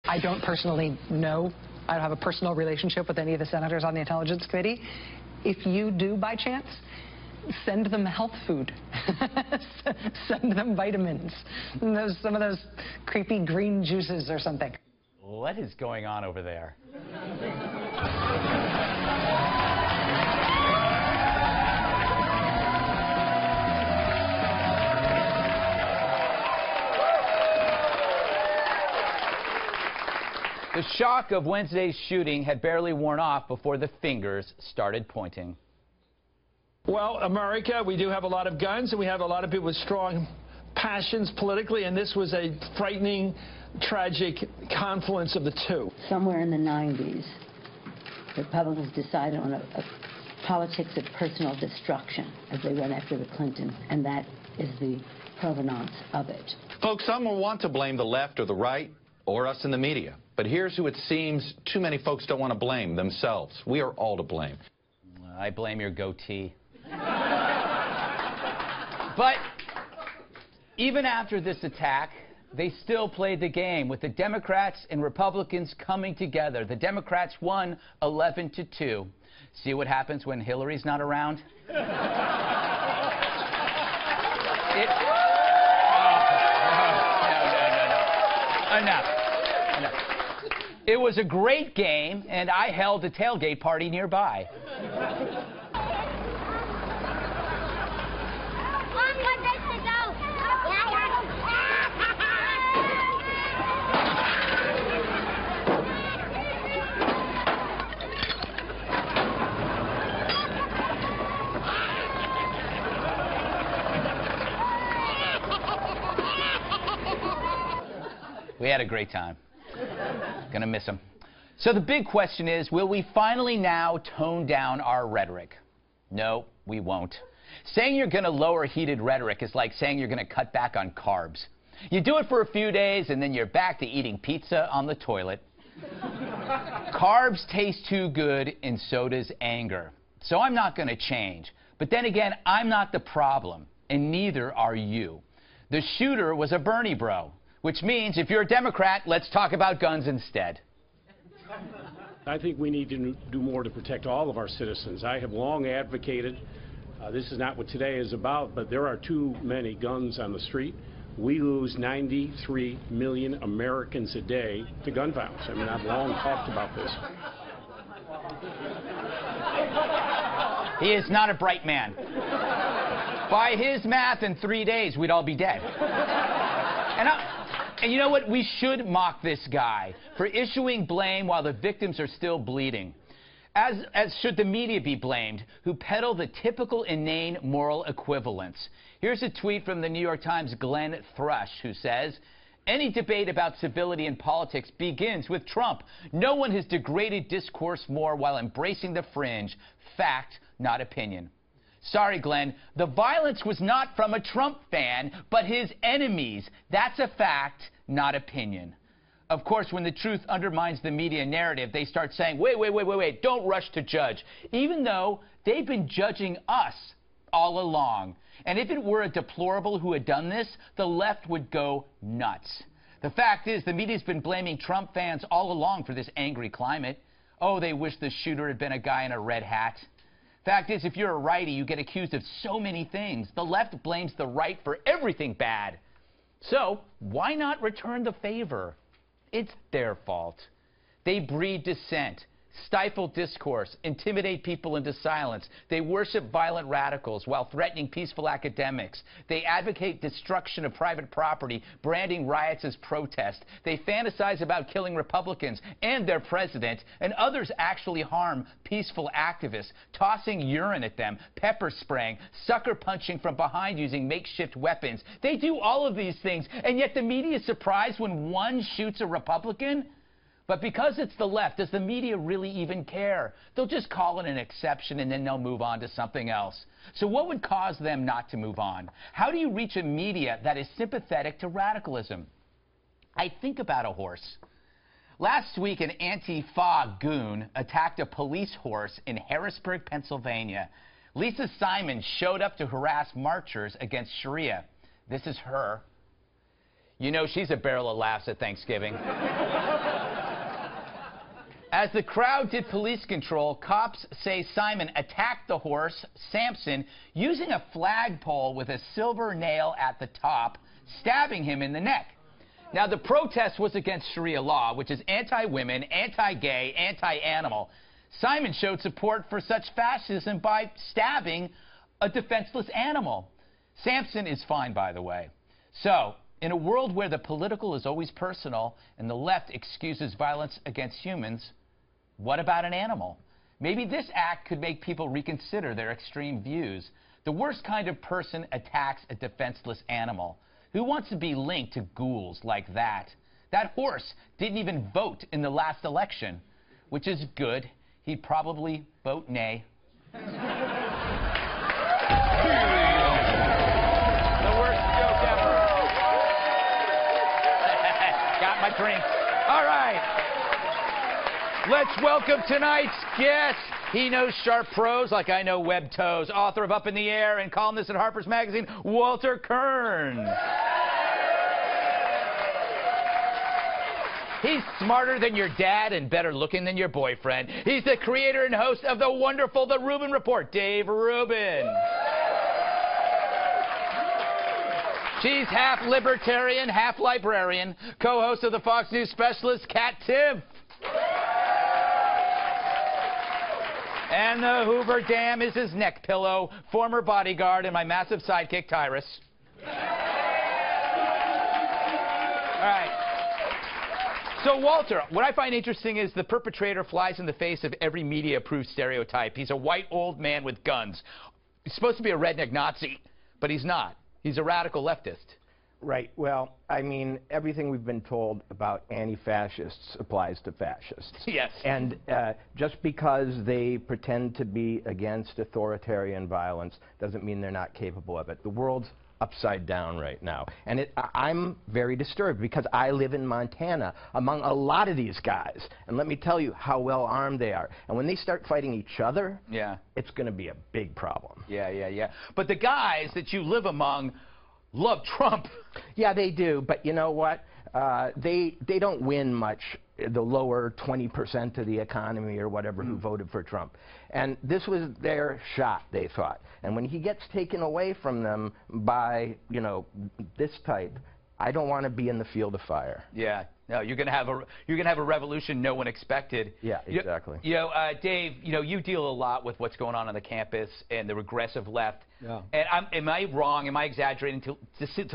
I don't personally know. I don't have a personal relationship with any of the senators on the Intelligence Committee. If you do, by chance, send them health food. Send them vitamins. Some of those creepy green juices or something. What is going on over there? The shock of Wednesday's shooting had barely worn off before the fingers started pointing. Well, America, we do have a lot of guns, and we have a lot of people with strong passions politically, and this was a frightening, tragic confluence of the two. Somewhere in the 90s, Republicans decided on a politics of personal destruction as they went after the Clintons, and that is the provenance of it. Folks, some will want to blame the left or the right or us in the media. But here's who it seems too many folks don't want to blame: themselves. We are all to blame. I blame your goatee. But even after this attack, they still played the game, with the Democrats and Republicans coming together. The Democrats won 11-2. See what happens when Hillary's not around? Enough. It was a great game, and I held a tailgate party nearby. We had a great time. Gonna miss him. So the big question is, will we finally now tone down our rhetoric? No, we won't. Saying you're gonna lower heated rhetoric is like saying you're gonna cut back on carbs. You do it for a few days and then you're back to eating pizza on the toilet. Carbs taste too good, and so does anger. So I'm not gonna change. But then again, I'm not the problem, and neither are you. The shooter was a Bernie bro, which means if you're a Democrat, let's talk about guns instead. I think we need to do more to protect all of our citizens. I have long advocated, this is not what today is about, but there are too many guns on the street. We lose 93 million Americans a day to gun violence. I mean, I've long talked about this. He is not a bright man. By his math, in 3 days, we'd all be dead. And you know what? We should mock this guy for issuing blame while the victims are still bleeding. As should the media be blamed, who peddle the typical inane moral equivalence. Here's a tweet from the New York Times' Glenn Thrush, who says, "Any debate about civility in politics begins with Trump. No one has degraded discourse more while embracing the fringe. Fact, not opinion." Sorry, Glenn, the violence was not from a Trump fan, but his enemies. That's a fact, not opinion. Of course, when the truth undermines the media narrative, they start saying, wait, don't rush to judge, even though they've been judging us all along. And if it were a deplorable who had done this, the left would go nuts. The fact is, the media's been blaming Trump fans all along for this angry climate. Oh, they wish the shooter had been a guy in a red hat. Fact is, if you're a righty, you get accused of so many things. The left blames the right for everything bad. So why not return the favor? It's their fault. They breed dissent, stifle discourse, intimidate people into silence. They worship violent radicals while threatening peaceful academics. They advocate destruction of private property, branding riots as protest. They fantasize about killing Republicans and their president, and others actually harm peaceful activists, tossing urine at them, pepper spraying, sucker punching from behind using makeshift weapons. They do all of these things, and yet the media is surprised when one shoots a Republican? But because it's the left, does the media really even care? They'll just call it an exception and then they'll move on to something else. So what would cause them not to move on? How do you reach a media that is sympathetic to radicalism? I think about a horse. Last week, an Antifa goon attacked a police horse in Harrisburg, Pennsylvania. Lisa Simon showed up to harass marchers against Sharia. This is her. You know, she's a barrel of laughs at Thanksgiving. As the crowd did police control, cops say Simon attacked the horse, Samson, using a flagpole with a silver nail at the top, stabbing him in the neck. Now, the protest was against Sharia law, which is anti-women, anti-gay, anti-animal. Simon showed support for such fascism by stabbing a defenseless animal. Samson is fine, by the way. So, in a world where the political is always personal and the left excuses violence against humans, what about an animal? Maybe this act could make people reconsider their extreme views. The worst kind of person attacks a defenseless animal. Who wants to be linked to ghouls like that? That horse didn't even vote in the last election, which is good. He'd probably vote nay. The worst joke ever. Got my drink. All right. Let's welcome tonight's guest. He knows sharp prose like I know web toes. Author of Up in the Air and columnist at Harper's Magazine, Walter Kern. He's smarter than your dad and better looking than your boyfriend. He's the creator and host of the wonderful The Rubin Report, Dave Rubin. She's half libertarian, half librarian, co-host of the Fox News Specialist, Kat Tiff. And the Hoover Dam is his neck pillow, former bodyguard, and my massive sidekick, Tyrus. All right. So, Walter, what I find interesting is the perpetrator flies in the face of every media-approved stereotype. He's a white old man with guns. He's supposed to be a redneck Nazi, but he's not. He's a radical leftist. Right. Well, I mean, everything we've been told about anti-fascists applies to fascists. Yes. And just because they pretend to be against authoritarian violence doesn't mean they're not capable of it. The world's upside down right now. And I'm very disturbed because I live in Montana among a lot of these guys. And let me tell you how well armed they are. And when they start fighting each other, it's going to be a big problem. Yeah. But the guys that you live among love Trump. Yeah, they do. But you know what? They don't win much, the lower 20% of the economy or whatever who voted for Trump. And this was their shot, they thought. And when he gets taken away from them by, you know, this type, I don't want to be in the field of fire. Yeah. No, you're gonna have a revolution no one expected. Yeah, exactly. Dave, you deal a lot with what's going on the campus and the regressive left. Yeah. And am I wrong? Am I exaggerating to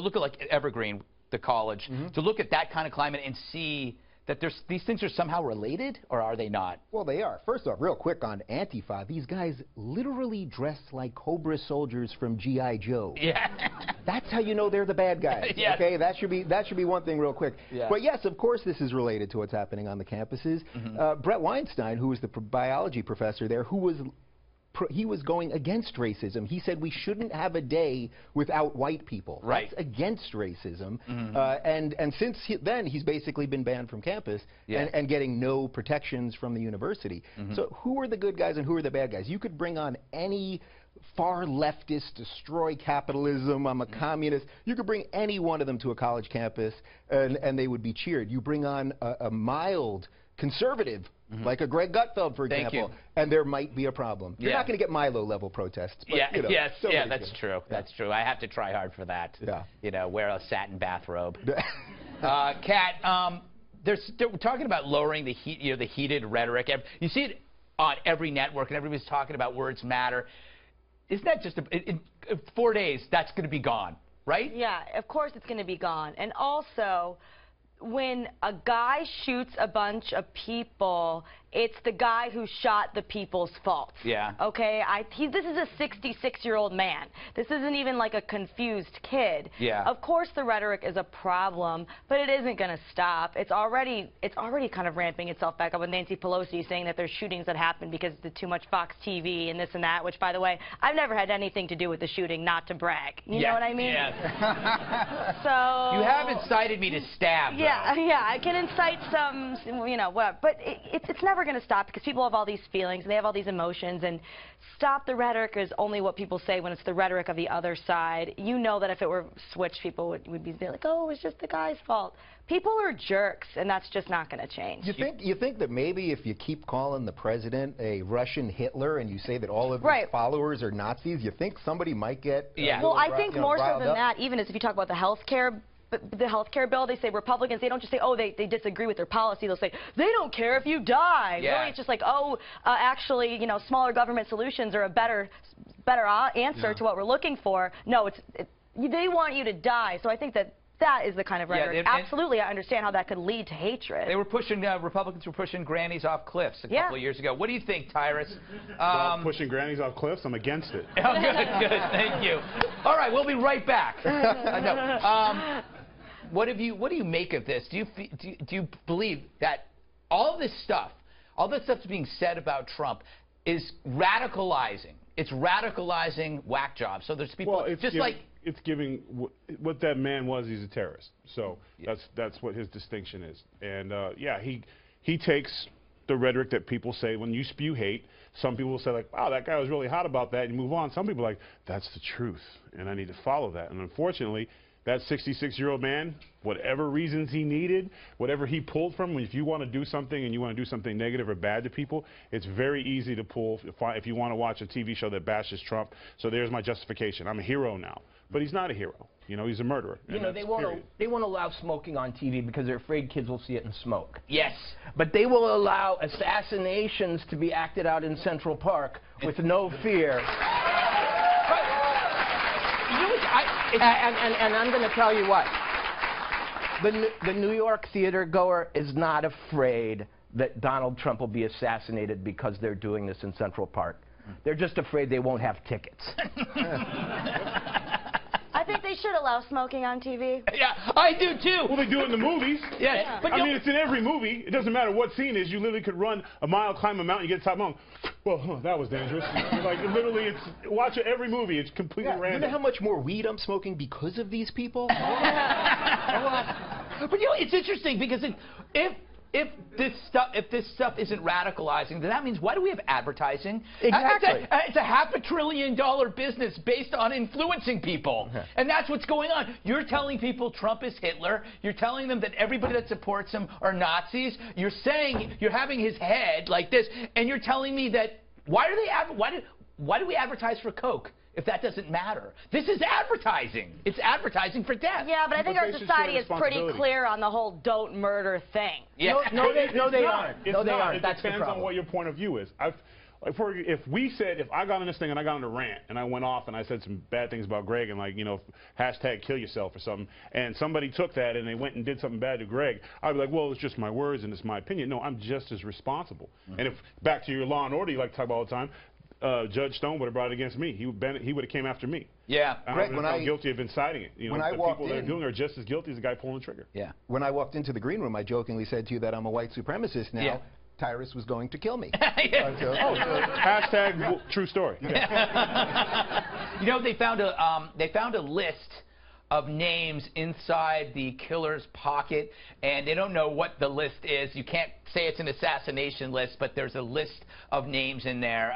look at like Evergreen, the college, to look at that kind of climate and see that these things are somehow related, or are they not? Well, they are. First off, real quick on Antifa, these guys literally dress like Cobra soldiers from G.I. Joe. Yeah. That's how you know they're the bad guys. Yes. Okay, that should be one thing real quick. Yeah. But yes, of course this is related to what's happening on the campuses. Brett Weinstein, who was the biology professor there, he was going against racism. He said we shouldn't have a day without white people. Right. That's against racism. And since then, he's basically been banned from campus and getting no protections from the university. So who are the good guys and who are the bad guys? You could bring on any far leftist, destroy capitalism, I'm a communist. You could bring any one of them to a college campus and they would be cheered. You bring on a mild conservative, like a Greg Gutfeld, for example, and there might be a problem. You're not going to get Milo-level protests. But, That's true. That's true. I have to try hard for that. Yeah. Wear a satin bathrobe. Kat, they're talking about lowering the the heated rhetoric. You see it on every network, and everybody's talking about words matter. Isn't that just in 4 days? That's going to be gone, right? Yeah, of course it's going to be gone. And also, when a guy shoots a bunch of people, it's the guy who shot the people's fault. Yeah. Okay? This is a 66-year-old man. This isn't even like a confused kid. Yeah. Of course the rhetoric is a problem, but it isn't going to stop. It's already kind of ramping itself back up with Nancy Pelosi saying that there's shootings that happen because of too much Fox TV and this and that, which, by the way, I've never had anything to do with the shooting, not to brag. You know what I mean? Yeah. So... You have incited me to stab, though. Yeah, I can incite some, whatever. But it's never never going to stop because people have all these feelings and they have all these emotions, and stop the rhetoric is only what people say when it's the rhetoric of the other side. You know that if it were switched, people would be like, oh, it's just the guy's fault. People are jerks, and that's just not going to change. You think that maybe if you keep calling the president a Russian Hitler and you say that all of his followers are Nazis, you think somebody might get Well, I think more so than that, even as if you talk about the health care bill, they say Republicans, they don't just say, oh, they disagree with their policy. They'll say, they don't care if you die. Yeah. Really, it's just like, oh, actually, you know, smaller government solutions are a better answer to what we're looking for. No, they want you to die. So I think that is the kind of rhetoric. Absolutely, I understand how that could lead to hatred. They were pushing, Republicans were pushing grannies off cliffs a couple of years ago. What do you think, Tyrus? Pushing grannies off cliffs? I'm against it. Oh, good, thank you. All right, we'll be right back. What do you make of this? Do you believe that all this stuff that's being said about Trump is radicalizing? It's radicalizing whack jobs. So there's people it's giving what that man was. He's a terrorist. So that's what his distinction is. And yeah, he takes the rhetoric that people say when you spew hate. Some people will say like, wow, that guy was really hot about that, and you move on. Some people are like, that's the truth, and I need to follow that. And unfortunately, that 66-year-old man, whatever reasons he needed, whatever he pulled from, if you want to do something and you want to do something negative or bad to people, it's very easy to pull if you want to watch a TV show that bashes Trump. So there's my justification. I'm a hero now. But he's not a hero. You know, he's a murderer. You know, they won't allow smoking on TV because they're afraid kids will see it and smoke. Yes. But they will allow assassinations to be acted out in Central Park with no fear. And I'm going to tell you what. The New York theater goer is not afraid that Donald Trump will be assassinated because they're doing this in Central Park. They're just afraid they won't have tickets. I think they should allow smoking on TV. Yeah, I do too. Well, they do it in the movies. Yeah. But I mean, it's in every movie. It doesn't matter what scene it is. You literally could run a mile, climb a mountain, you get to the top of the mountain. Well, that was dangerous. Like, literally, watch every movie. It's completely random. You know how much more weed I'm smoking because of these people? But you know, it's interesting because if this stuff isn't radicalizing, then that means why do we have advertising? Exactly. It's a $500 billion business based on influencing people. And that's what's going on. You're telling people Trump is Hitler. You're telling them that everybody that supports him are Nazis. You're saying you're having his head like this, and you're telling me that why do we advertise for Coke? If that doesn't matter. This is advertising. It's advertising for death. Yeah, but I think our society is pretty clear on the whole don't murder thing. Yeah. No, they aren't. No, they aren't. It That's depends on what your point of view is. If I got on this thing and I got on a rant and I went off and I said some bad things about Greg and like, you know, hashtag kill yourself or something, and somebody took that and they went and did something bad to Greg, I'd be like, well, it's just my words and it's my opinion. No, I'm just as responsible. And if, back to your Law and Order you like to talk about all the time, Judge Stone would have brought it against me. He would have came after me. Yeah. Greg, when I'm guilty of inciting it. You know, the people that are doing it are just as guilty as the guy pulling the trigger. Yeah. When I walked into the green room, I jokingly said to you that I'm a white supremacist now. Yeah. Tyrus was going to kill me. Hashtag true story. You know, they found a list of names inside the killer's pocket, and they don't know what the list is. You can't say it's an assassination list, but there's a list of names in there,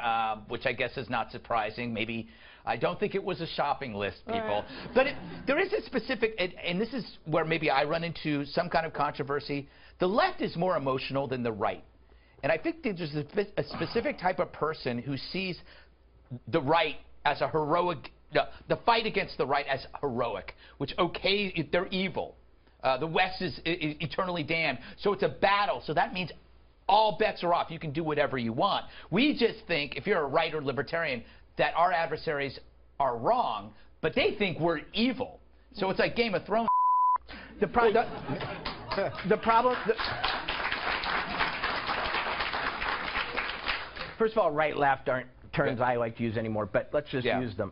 which I guess is not surprising. Maybe, I don't think it was a shopping list, people. But there is a specific, and this is where maybe I run into some kind of controversy. The left is more emotional than the right. And I think there's a specific type of person who sees the right as a heroic, the fight against the right as heroic, which, okay, they're evil. The West is eternally damned. So it's a battle. So that means all bets are off. You can do whatever you want. We just think, if you're a right or libertarian, that our adversaries are wrong, but they think we're evil. So it's like Game of Thrones. The problem... First of all, right-left aren't terms I like to use anymore, but let's just use them.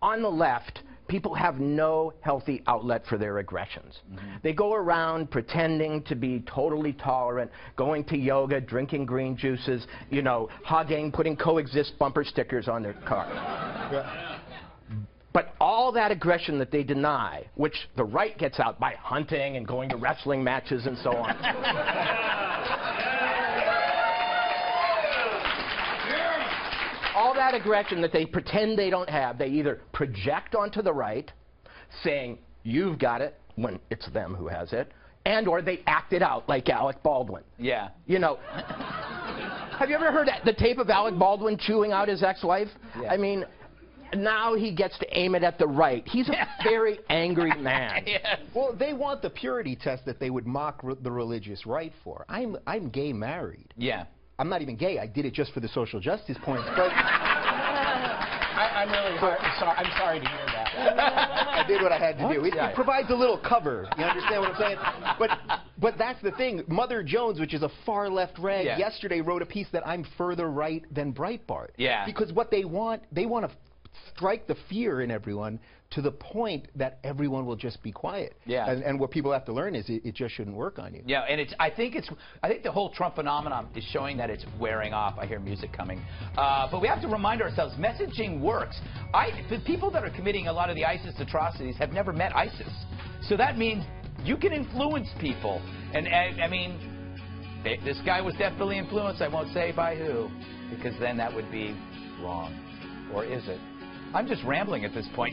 On the left, people have no healthy outlet for their aggressions. They go around pretending to be totally tolerant, going to yoga, drinking green juices, you know, hugging, putting coexist bumper stickers on their car. But all that aggression that they deny, which the right gets out by hunting and going to wrestling matches and so on. that aggression that they pretend they don't have, they either project onto the right, saying, you've got it, when it's them who has it, and or they act it out like Alec Baldwin. Yeah. You know, have you ever heard the tape of Alec Baldwin chewing out his ex-wife? Yeah. I mean, now he gets to aim it at the right. He's a very angry man. Yes. Well, they want the purity test that they would mock the religious right for. I'm gay married. Yeah. I'm not even gay. I did it just for the social justice points. But I'm really I'm sorry to hear that. I did what I had to do. It provides a little cover. You understand what I'm saying? But that's the thing. Mother Jones, which is a far left rag, yesterday wrote a piece that I'm further right than Breitbart. Yeah. Because what they want to strike the fear in everyone to the point that everyone will just be quiet. Yeah. And what people have to learn is it just shouldn't work on you. Yeah, and I think the whole Trump phenomenon is showing that it's wearing off. I hear music coming. But we have to remind ourselves, messaging works. The people that are committing a lot of the ISIS atrocities have never met ISIS. So that means you can influence people. And I mean, this guy was definitely influenced. I won't say by who, because then that would be wrong. Or is it? I'm just rambling at this point.